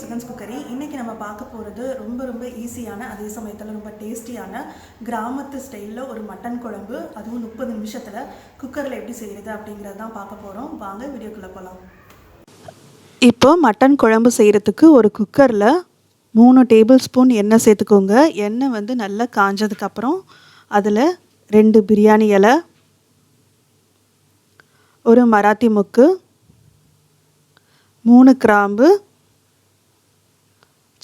Chickens cookery. இன்றைக்கி நம்ம பார்க்க போகிறது ரொம்ப ஈஸியான, அதே சமயத்தில் ரொம்ப டேஸ்டியான கிராமத்து ஸ்டைலில் ஒரு மட்டன் குழம்பு, அதுவும் 30 நிமிஷத்தில் குக்கரில் எப்படி செய்கிறது அப்படிங்கிறது தான் பார்க்க போகிறோம். வாங்க வீடியோக்குள்ளே போகலாம். இப்போ மட்டன் குழம்பு செய்கிறதுக்கு ஒரு குக்கரில் 3 டேபிள் ஸ்பூன் எண்ணெய் சேர்த்துக்கோங்க. எண்ணெய் வந்து நல்லா காஞ்சதுக்கப்புறம் அதில் 2 பிரியாணி இலை, ஒரு மராத்தி மொக்கு, 3 கிராம்பு,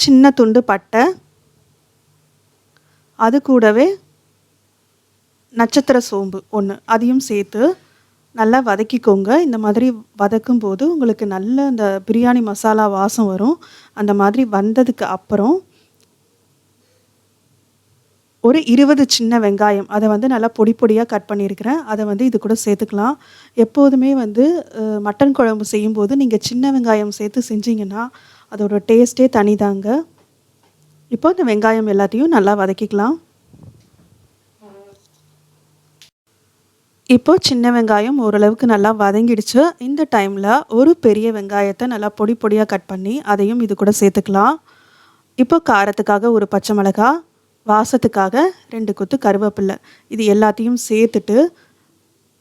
சின்ன துண்டு பட்டை, அது கூடவே நட்சத்திர சோம்பு 1 அதையும் சேர்த்து நல்லா வதக்கிக்கோங்க. இந்த மாதிரி வதக்கும் போது உங்களுக்கு நல்ல இந்த பிரியாணி மசாலா வாசம் வரும். அந்த மாதிரி வந்ததுக்கு அப்புறம் ஒரு 20 சின்ன வெங்காயம், அதை வந்து நல்லா பொடியாக கட் பண்ணியிருக்கிறேன். அதை வந்து இது கூட சேர்த்துக்கலாம். எப்போதுமே வந்து மட்டன் குழம்பு செய்யும்போது நீங்கள் சின்ன வெங்காயம் சேர்த்து செஞ்சிங்கன்னா அதோட டேஸ்ட்டே தனிதாங்க. இப்போ இந்த வெங்காயம் எல்லாத்தையும் நல்லா வதக்கிக்கலாம். இப்போ சின்ன வெங்காயம் ஓரளவுக்கு நல்லா வதங்கிடுச்சு. இந்த டைமில் ஒரு பெரிய வெங்காயத்தை நல்லா பொடியாக கட் பண்ணி அதையும் இது கூட சேர்த்துக்கலாம். இப்போ காரத்துக்காக ஒரு பச்சை மிளகாய், வாசத்துக்காக 2 கொத்து கருவேப்பிலை, இது எல்லாத்தையும் சேர்த்துட்டு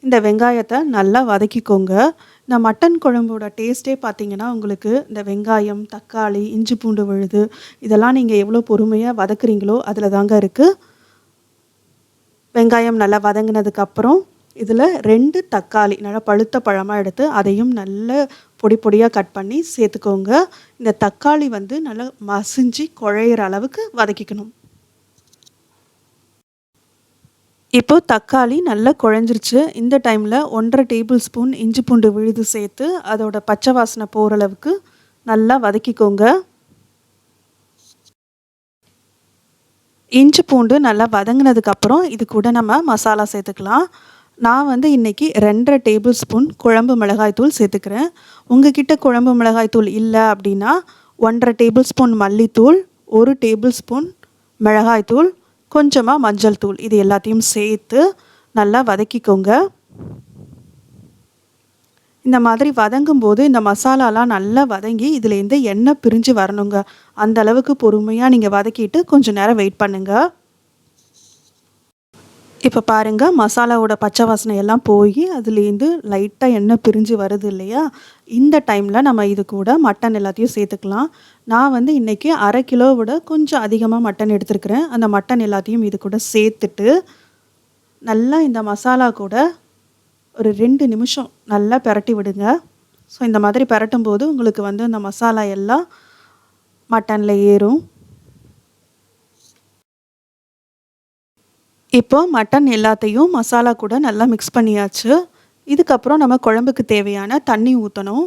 இந்த வெங்காயத்தை நல்லா வதக்கிக்கோங்க. இந்த மட்டன் குழம்போட டேஸ்ட்டே பார்த்திங்கன்னா உங்களுக்கு இந்த வெங்காயம், தக்காளி, இஞ்சி பூண்டு விழுது இதெல்லாம் நீங்கள் எவ்வளோ பொறுமையாக வதக்குறீங்களோ அதில் தாங்க இருக்குது. வெங்காயம் நல்லா வதங்கினதுக்கப்புறம் இதில் 2 தக்காளி நல்லா பழுத்த பழமாக எடுத்து அதையும் நல்ல பொடியாக கட் பண்ணி சேர்த்துக்கோங்க. இந்த தக்காளி வந்து நல்லா மசிஞ்சு குழையிற அளவுக்கு வதக்கிக்கணும். இப்போது தக்காளி நல்லா குழஞ்சிருச்சு. இந்த டைமில் 1.5 டேபிள் ஸ்பூன் இஞ்சி பூண்டு விழுது சேர்த்து அதோட பச்சை வாசனை போகிற அளவுக்கு நல்லா வதக்கிக்கோங்க. இஞ்சி பூண்டு நல்லா வதங்கினதுக்கப்புறம் இது கூட நம்ம மசாலா சேர்த்துக்கலாம். நான் வந்து இன்றைக்கி 2.5 டேபிள் ஸ்பூன் குழம்பு மிளகாய்த்தூள் சேர்த்துக்கிறேன். உங்கள் கிட்ட குழம்பு மிளகாய்த்தூள் இல்லை அப்படின்னா 1.5 டேபிள் ஸ்பூன் மல்லித்தூள், 1 டேபிள் ஸ்பூன் மிளகாய்த்தூள், கொஞ்சமாக மஞ்சள் தூள், இது எல்லாத்தையும் சேர்த்து நல்லா வதக்கிக்கோங்க. இந்த மாதிரி வதங்கும்போது இந்த மசாலாலாம் நல்லா வதங்கி இதுலேருந்து எண்ணெய் பிரிஞ்சு வரணுங்க. அந்த அளவுக்கு பொறுமையாக நீங்கள் வதக்கிட்டு கொஞ்சம் நேரம் வெயிட் பண்ணுங்கள். இப்போ பாருங்கள், மசாலாவோட பச்சை வாசனை எல்லாம் போய் அதுலேருந்து லைட்டாக எண்ணெய் பிரிஞ்சு வருது இல்லையா? இந்த டைமில் நம்ம இது கூட மட்டன் எல்லாத்தையும் சேர்த்துக்கலாம். நான் வந்து இன்றைக்கி 1/2 கிலோவை விட கொஞ்சம் அதிகமாக மட்டன் எடுத்துருக்கிறேன். அந்த மட்டன் எல்லாத்தையும் இது கூட சேர்த்துட்டு நல்லா இந்த மசாலா கூட ஒரு 2 நிமிஷம் நல்லா பிரட்டி விடுங்க. ஸோ இந்த மாதிரி பிரட்டும் போது உங்களுக்கு வந்து அந்த மசாலா எல்லாம் மட்டனில் ஏறும். இப்போது மட்டன் எல்லாத்தையும் மசாலா கூட நல்லா மிக்ஸ் பண்ணியாச்சு. இதுக்கப்புறம் நம்ம குழம்புக்கு தேவையான தண்ணி ஊற்றணும்.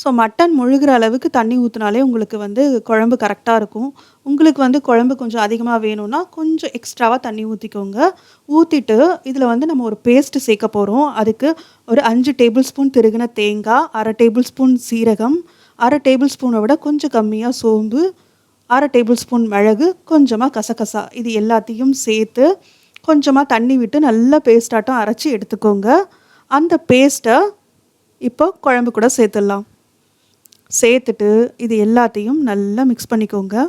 ஸோ மட்டன் முழுகிற அளவுக்கு தண்ணி ஊற்றினாலே உங்களுக்கு வந்து குழம்பு கரெக்டாக இருக்கும். உங்களுக்கு வந்து குழம்பு கொஞ்சம் அதிகமாக வேணும்னா கொஞ்சம் எக்ஸ்ட்ராவாக தண்ணி ஊற்றிக்கோங்க. ஊற்றிட்டு இதில் வந்து நம்ம ஒரு பேஸ்ட்டு சேர்க்க போகிறோம். அதுக்கு ஒரு 5 டேபிள் ஸ்பூன் திருகின தேங்காய், 1/2 டேபிள் ஸ்பூன் சீரகம், 1/2 டேபிள் ஸ்பூனை விட கொஞ்சம் கம்மியாக சோம்பு, 1/2 டேபிள் ஸ்பூன் மிளகு, கொஞ்சமாக கசகசா, இது எல்லாத்தையும் சேர்த்து கொஞ்சமாக தண்ணி விட்டு நல்லா பேஸ்டாட்டம் அரைச்சி எடுத்துக்கோங்க. அந்த பேஸ்ட்டை இப்போ குழம்பு கூட சேர்த்துடலாம். சேர்த்துட்டு இது எல்லாத்தையும் நல்லா மிக்ஸ் பண்ணிக்கோங்க.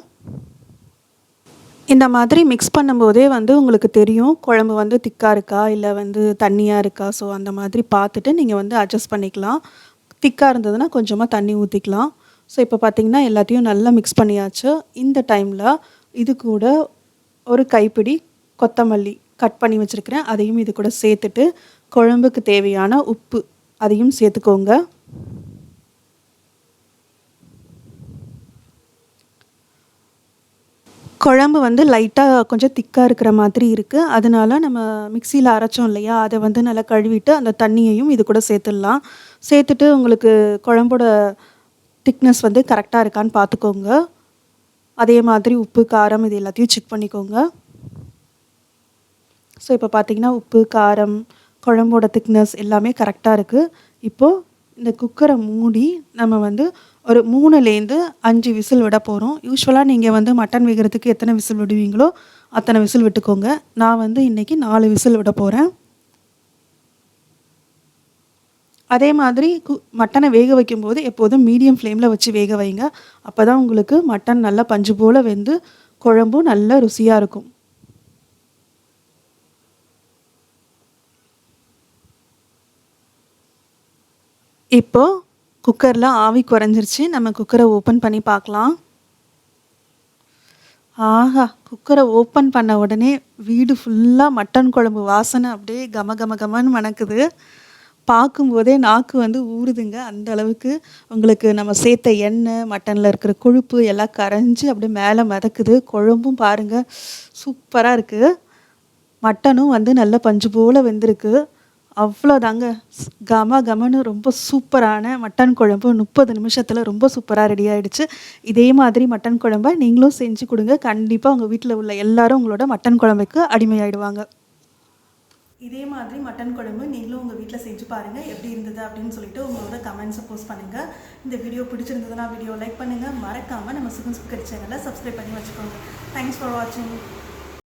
இந்த மாதிரி மிக்ஸ் பண்ணும்போதே வந்து உங்களுக்கு தெரியும் குழம்பு வந்து திக்காக இருக்கா இல்லை வந்து தண்ணியாக இருக்கா. ஸோ அந்த மாதிரி பார்த்துட்டு நீங்கள் வந்து அட்ஜஸ்ட் பண்ணிக்கலாம். திக்காக இருந்ததுன்னா கொஞ்சமாக தண்ணி ஊற்றிக்கலாம். ஸோ இப்போ பார்த்திங்கன்னா எல்லாத்தையும் நல்லா மிக்ஸ் பண்ணியாச்சு. இந்த டைமில் இது கூட ஒரு கைப்பிடி கொத்தமல்லி கட் பண்ணி வச்சுருக்கிறேன், அதையும் இது கூட சேர்த்துட்டு குழம்புக்கு தேவையான உப்பு அதையும் சேர்த்துக்கோங்க. குழம்பு வந்து லைட்டாக கொஞ்சம் திக்காக இருக்கிற மாதிரி இருக்குது. அதனால நம்ம மிக்சியில் அரைச்சோம் இல்லையா, அதை வந்து நல்லா கழுவிட்டு அந்த தண்ணியையும் இது கூட சேர்த்துடலாம். சேர்த்துட்டு உங்களுக்கு குழம்போட திக்னஸ் வந்து கரெக்டாக இருக்கான்னு பார்த்துக்கோங்க. அதே மாதிரி உப்பு, காரம் இது எல்லாத்தையும் செக் பண்ணிக்கோங்க. ஸோ இப்போ பார்த்திங்கன்னா உப்பு, காரம், குழம்போட திக்னஸ் எல்லாமே கரெக்டாக இருக்குது. இப்போது இந்த குக்கரை மூடி நம்ம வந்து ஒரு 3லேருந்து 5 விசில் விட போகிறோம். யூஸ்வலாக நீங்கள் வந்து மட்டன் வேகிறதுக்கு எத்தனை விசில் விடுவீங்களோ அத்தனை விசில் விட்டுக்கோங்க. நான் வந்து இன்றைக்கி 4 விசில் விட போகிறேன். அதே மாதிரி மட்டனை வேக வைக்கும்போது எப்போதும் மீடியம் ஃப்ளேமில் வச்சு வேக வைங்க. அப்போ தான் உங்களுக்கு மட்டன் நல்லா பஞ்சு போல் வெந்து குழம்பும் நல்ல ருசியாக இருக்கும். இப்போது குக்கரில் ஆவி குறைஞ்சிருச்சு. நம்ம குக்கரை ஓப்பன் பண்ணி பார்க்கலாம். ஆஹா! குக்கரை ஓப்பன் பண்ண உடனே வீடு ஃபுல்லாக மட்டன் குழம்பு வாசனை அப்படியே கம கம கமன்னு மணக்குது. பார்க்கும்போதே நாக்கு வந்து ஊறுதுங்க. அந்த அளவுக்கு உங்களுக்கு நம்ம சேர்த்த எண்ணெய், மட்டனில் இருக்கிற கொழுப்பு எல்லாம் கரைஞ்சி அப்படியே மேலே மிதக்குது. குழம்பும் பாருங்கள் சூப்பராக இருக்குது. மட்டனும் வந்து நல்ல பஞ்சு போல் வெந்திருக்கு. அவ்வளோதாங்க. கம கமன்னு ரொம்ப சூப்பரான மட்டன் குழம்பு 30 நிமிஷத்தில் ரொம்ப சூப்பராக ரெடி ஆகிடுச்சு. இதே மாதிரி மட்டன் குழம்ப நீங்களும் செஞ்சு கொடுங்க. கண்டிப்பாக உங்கள் வீட்டில் உள்ள எல்லாரும் உங்களோட மட்டன் குழம்புக்கு அடிமையாயிடுவாங்க. இதே மாதிரி மட்டன் குழம்பு நீங்களும் உங்கள் வீட்டில் செஞ்சு பாருங்கள். எப்படி இருந்தது அப்படின்னு சொல்லிட்டு உங்களோட கமெண்ட்ஸை போஸ்ட் பண்ணுங்கள். இந்த வீடியோ பிடிச்சிருந்ததுன்னா வீடியோ லைக் பண்ணுங்கள். மறக்காமல் நம்ம குக்கரி சேனலை சப்ஸ்கிரைப் பண்ணி வச்சுக்கோங்க. தேங்க்ஸ் ஃபார் வாட்சிங்.